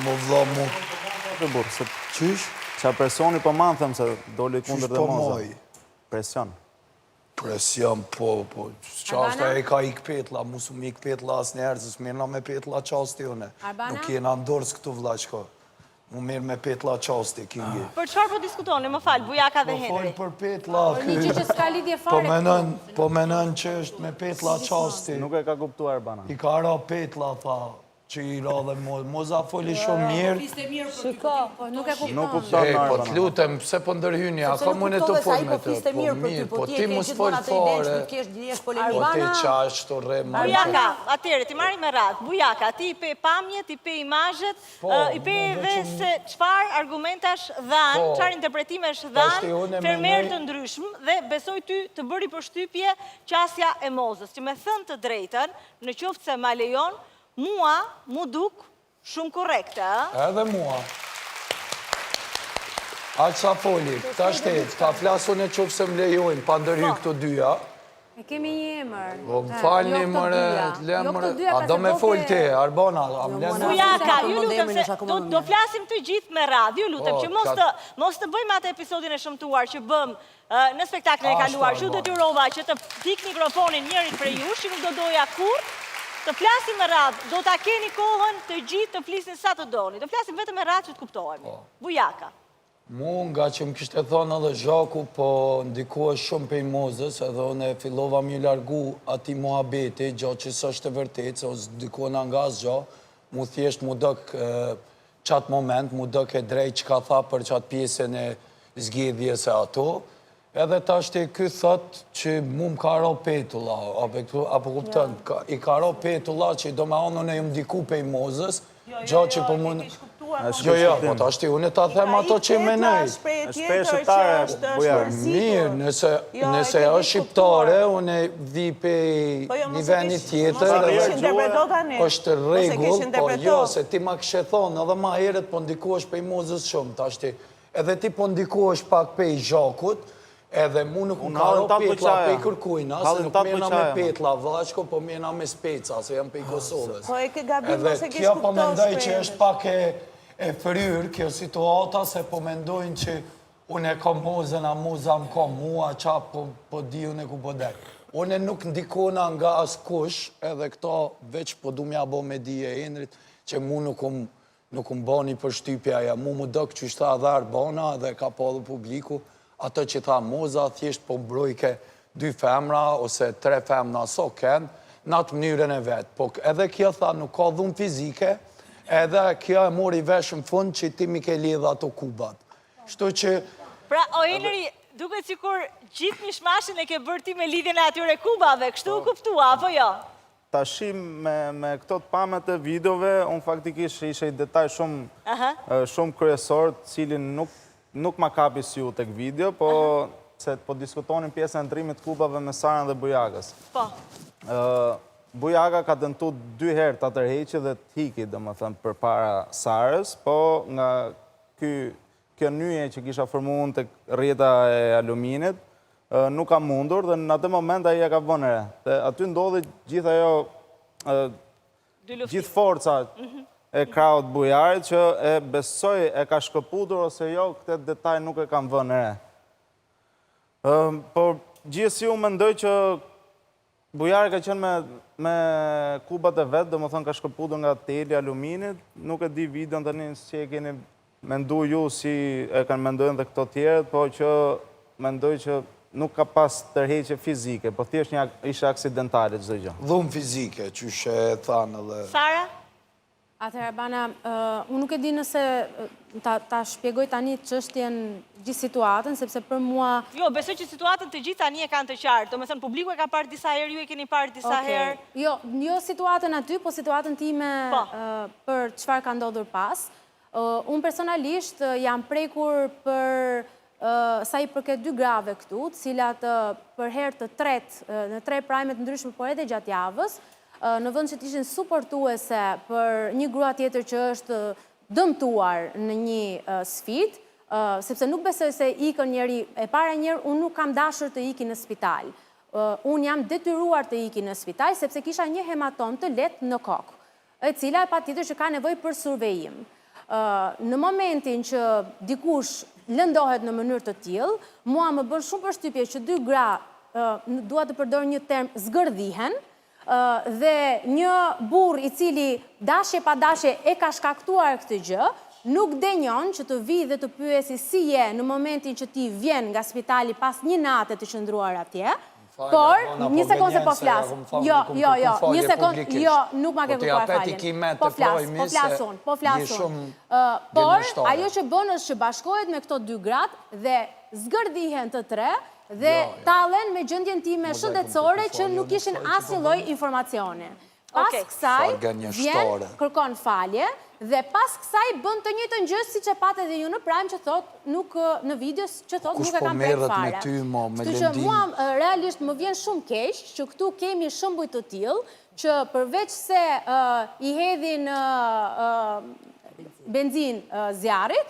më vla mu. Të burë, se Qysh? qa personi po manë, thëmë se doli kundër dhe moza. Presion. Presion, po. Qashta e ka ik petla, musu mi ik petla as njerë, zës mirëna me petla qasti une. Nuk jena ndorës këtu vla qko. Mu mirë me petla qasti, kingi. Për qëfar po diskutoni, më falë, Bujaka dhe Henry? Po folë për petla, Një që s'ka lidhje fare. Po menën që është me petla qasti. Nuk e ka kuptuar Arbana. I ka ra petla, tha, që i ra dhe moza foli shumë mirë. Shiko, nuk e kupton. Nuk kupton në Po Arbana. të lutem, pse po ndërhyni, a ka mune të folë me të. Po mirë, po ti mus folë fare. Po ti qashtu rrema. Bujaka, atëre, ti marri me radhë. Bujaka, ti i pe pamjet, i pe imazhet, i pe edhe se qfar argumentash dhanë, qfar interpretimesh dhanë, fermerë të ndryshmë, dhe besoj ty të bëri përshtypje qasja e mozës, që me thënë të drejten, në qoftë se ma lejon, mua mu duk shumë korrekte, a? Edhe mua. Aqë sa foli, ta shtetë, ta flasun e qofë se më lejojnë, pa ndërhy këto dyja. E kemi një emër. Po më falni mëre, lemëre, a do me folë te, Arbana, a më lenë. Bujaka, ju lutem se do flasim të gjithë me radhë, ju lutem që mos të bëjmë atë episodin e shëmtuar që bëm në spektaklin e kaluar, që detyrova që të pik mikrofonin njërit për ju, që nuk do doja kur, të flasim me radhë, do ta keni kohën të gjithë të flisni sa të doni, do flasim vetëm me radhë që të kuptohemi. Bujaka. Mu nga që më kishte thonë edhe Zhaku, po ndikua shumë pej mozës, edhe une fillova mi largu ati muhabeti, gjo që së është të vërtet, se ose ndikua nga nga zgjo, mu thjesht mu dëk qatë moment, mu dëk e drejt që ka tha për qatë pjesën e zgjidhjes e ato, edhe ta është e këtë thët që mu më ka ro petulla, apo kuptën, i ka ro petulla që do me anën e ju ndiku pej mozës, gjo që po mund... Jo, po ta është i unë ta them ato që me nejtë. Shpe shqiptare, Bujarë. Mirë, nëse është shqiptare, unë vi pej një veni tjetër, është regull, po jo, se ti ma kështë thonë, edhe ma heret po ndikohesh pej mozës shumë, ta është edhe ti po ndikohesh pak pej Zhakut, edhe mu nuk më karo petla pej kërkujna, se nuk mjena me petla vashko, po mjena me speca, se jam pej Kosovës. Edhe kjo po mendoj që është pak e fryrë, kjo situata, se po mendojnë që unë e kom mozën, a moza më kom mua, qa po di unë e ku po dek. Unë nuk ndikona nga as kush, edhe këto veç po du mja bo me di e Henrit, që mu nuk më bani për shtypja, ja mu më dëk që ishta dhe Arbana, dhe ka po dhe publiku, ato që tha moza, thjesht po mbrojke 2 femra, ose 3 femra so ken, në atë mënyrën e vetë. Po edhe kjo tha, nuk ka dhunë fizike, edhe kjo e mori veshën fund që ti mi ke lidha ato kubat. Shto që... Pra, o Henry, duke cikur gjithë mishmashin e ke bërë ti me lidhjen e atyre kubave, kështu u kuptua, apo jo? Ta shim me këto të pamet e videove, unë faktikisht ishe i detaj shumë kryesor, cilin nuk ma kapi si ju tek video, po se po diskutonin pjesën e ndrimit kubave me Sarën dhe Bujakës. Po. Bujaka ka dëntu 2 herë të tërheqi dhe të hiki, dhe më thëmë, për para Sarës, po nga kjo nyje që kisha formu unë të rrjeta e aluminit, nuk ka mundur dhe në atë moment a i e ka vënëre. Dhe aty ndodhi gjitha jo, gjithë forca e kraut Bujarit që e besoj e ka shkëputur ose jo, këtë detaj nuk e kam vënëre. Por gjithësi u mendoj që Bujari ka qenë me kubat e vetë, dhe më thënë ka shkëputur nga teli aluminit, nuk e di videon të një që e keni mendu ju si e kanë mendojnë dhe këto tjerët, po që mendoj që nuk ka pas tërheqje fizike, po thjesht një ishe aksidentale gjithë gjë. Dhumë fizike, që shë e thanë dhe... Sara? Atëherë, Arbana, unë nuk e di nëse ta shpjegoj tani çështjen gjithë situatën, sepse për mua... Jo, besoj që situatën të gjithë tani e kanë të qartë. Do me thënë, publiku e ka parë disa herë, ju e keni parë disa herë. Jo situatën aty, po situatën time për çfarë ka ndodhur pas. Unë personalisht jam prekur për sa i përket 2 grave këtu, cilat për herë të tretë, në 3 prajmet ndryshme, por edhe gjatë javës, në vënd që t'ishin suportuese për një grua tjetër që është dëmtuar në një sfit, sepse nuk besoj se ikën njeri, e para njerë, unë nuk kam dashur të iki në spital. Unë jam detyruar të iki në spital, sepse kisha një hematom të letë në kokë, e cila e pa tjetër që ka nevoj për survejim. Në momentin që dikush lëndohet në mënyrë të tillë, mua më bën shumë përshtypje që dy gra, dua të përdor një term, zgërdhihen, dhe një burr i cili dashje pa dashje e ka shkaktuar këtë gjë, nuk denjon që të vi dhe të pyesi si je në momentin që ti vjen nga spitali pas një nate të qëndruar atje, por, një sekundë se po flas. Jo, një sekundë, jo, nuk ma ke kërkuar faljen. Po flasun. Por, ajo që bën është që bashkohet me këto dy gratë dhe zgërdhihen të tre dhe tallen me gjendjen time shëndetësore që nuk ishin asnjë lloj informacioni. Pas kësaj, vjen, kërkon falje, dhe pas kësaj bën të njëjtën gjë siç e patë edhe ju në Prime që thot nuk në videos që thot nuk e kam bërë fare. Kështu që mua realisht më vjen shumë keq që këtu kemi shembuj të tillë që përveç se i hedhin benzin zjarrit,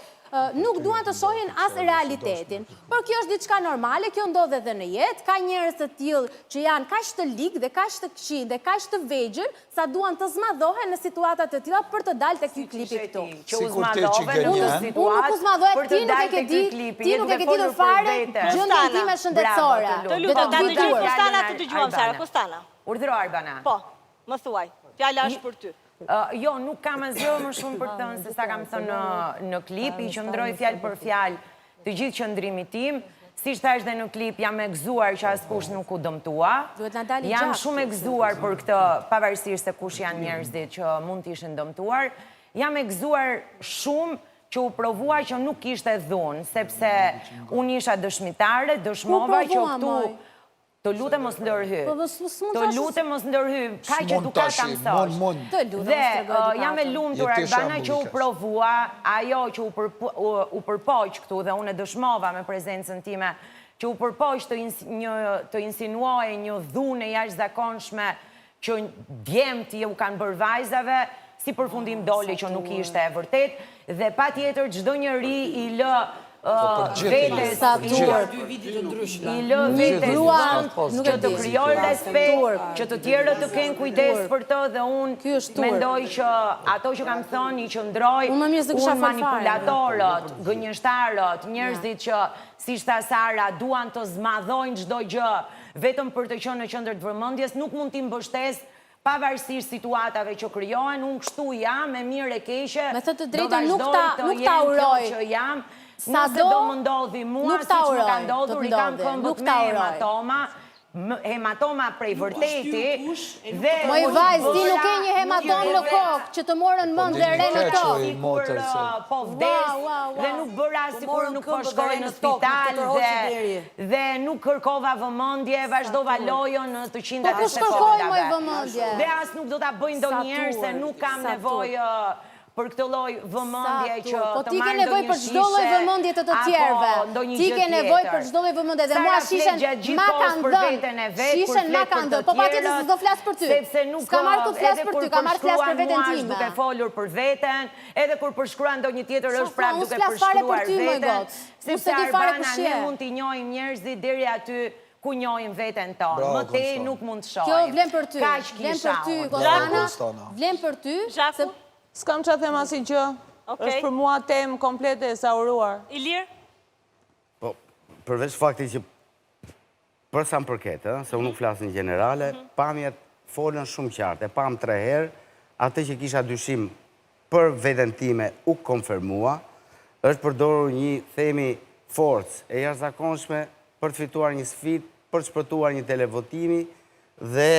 nuk duan të shohin as realitetin. Por kjo është diçka normale, kjo ndodh edhe në jetë, ka njerëz të tillë që janë kaq të ligë dhe kaq të këqij dhe kaq të vegjël sa duan të zmadhohen në situata të tilla për të dalë tek ky klipi këtu. Sikur ti që gënjen. Unë nuk u zmadhohet, ti nuk e ke ditur fare gjendjen time shëndetësore. Të lutem, ta dëgjoj Kostana, të dëgjuam Sara, Kostana. Urdhëro Arbana. Po, më thuaj. Fjala është për ty. Jo, nuk kam asgjë më shumë për të thënë se sa kam thënë në klip, i qëndroj fjalë për fjalë të gjithë qëndrimit tim. Siç thash dhe në klip, jam e gëzuar që askush nuk u dëmtua. Jam shumë e gëzuar për këtë, pavarësisht se kush janë njerëzit që mund të ishin dëmtuar. Jam e gëzuar shumë që u provua që nuk ishte dhunë, sepse unë isha dëshmitare, dëshmova që këtu të lutem mos ndërhy. Të lutem mos ndërhy. Ka që dukat ta mësosh. Dhe jam e lumtur Arbana që u provua, ajo që u përpoq këtu dhe unë e dëshmova me prezencën time, që u përpoq të insinuoj një dhunë e jashtëzakonshme që djemtë u kanë bërë vajzave, si përfundim doli që nuk ishte e vërtet, dhe patjetër çdo njeri i lë vetes i lë vetes që të krijoj respekt, që të tjerët të kenë kujdes për të, dhe unë mendoj që ato që kam thënë i qëndroj, unë manipulatorët, gënjeshtarët, njerëzit që, siç tha Sara, duan të zmadhojnë çdo gjë vetëm për të qenë në qendër të vëmendjes, nuk mund t'i mbështes pavarësisht situatave që krijohen. Unë kështu jam, me mirë e keqe, do vazhdoj të jem kjo që jam. Nëse do më ndodhi mua, si që më ka ndodhur, i kam këmbët me hematoma prej vërteti, dhe... Moj vajz, ti nuk e një hematom në kokë, që të morën mend dhe re në kokë. Sikur po vdes, dhe nuk bëra sikur nuk po shkoj në spital, dhe nuk kërkova vëmendje, vazhdova lojën në të 100 sekondave. Po ku shkërkoj moj vëmendje? Dhe as nuk do ta bëj ndonjëherë, se nuk kam nevojë për këtë lloj vëmendje që të marrë ndonjë shishe, po ti ke nevojë për çdo lloj vëmendje të tjerëve. Ti ke nevojë për çdo lloj vëmendje dhe mua shishen ma kanë dhënë. Shishen ma kanë dhënë. Po patjetër se do flas për ty. Sepse nuk ka marrë të flas për ty, ka marrë flas për veten time. Duke folur për veten, edhe kur përshkruan ndonjë tjetër është prapë duke përshkruar veten. Sepse Arbana ne mund t'i njohim njerëzit deri aty ku njohim veten tonë. Më tej nuk mund të shohim. Kjo vlen për ty. Vlen për ty, Kostana. Vlen për ty. S'kam që them asnjë gjë, është për mua temë komplete e sauruar. Ilir? Po, përveç fakti që për sa më përket, se unë nuk flas në gjenerale, pamjet folën shumë qartë, e pam 3 herë, atë që kisha dyshim për veten time u konfirmua, është përdorur një themi forcë e jashtëzakonshme për të fituar një sfidë, për të shpërtuar një televotimi dhe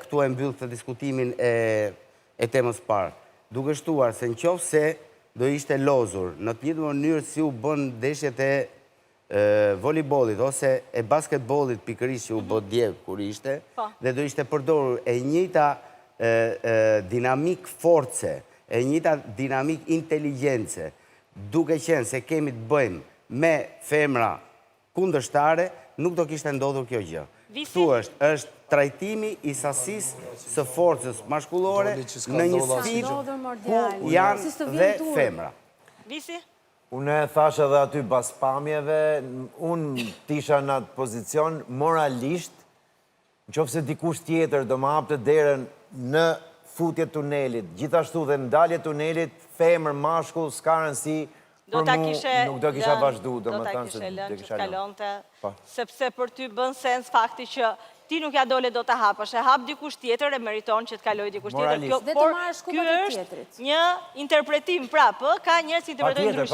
këtu e mbyll këtë diskutimin e temës parë. Duke shtuar se nëse do ishte lozur në të njëjtën mënyrë si u bën ndeshjet e voleybollit ose e basketbollit pikërisht që u bë dje kur ishte, dhe do ishte përdorur e njëjta dinamik force, e njëjta dinamik inteligjence, duke qenë se kemi të bëjmë me femra kundërshtare, nuk do kishte ndodhur kjo gjë. Këtu është trajtimi i sasisë së forcës mashkullore në një sfidë ku janë dhe femra. Visi? Unë e thash edhe aty pas pamjeve, unë tisha në atë pozicion moralisht, në qoftë se dikush tjetër do më hapte derën në futje tunelit, gjithashtu dhe ndalje tunelit, femër, mashkull, s'ka rëndësi, për mu nuk do kisha vazhdu, do ta kishe lënë që t'kalonte, sepse për ty bën sens fakti që ti nuk ja dole do të hapësh, e hap dikush tjetër e meriton që t'kaloj dikush tjetër. Dhe të marrë shkupat e tjetrit. Një interpretim prapë, ka njerëz që interpretojnë ndryshe.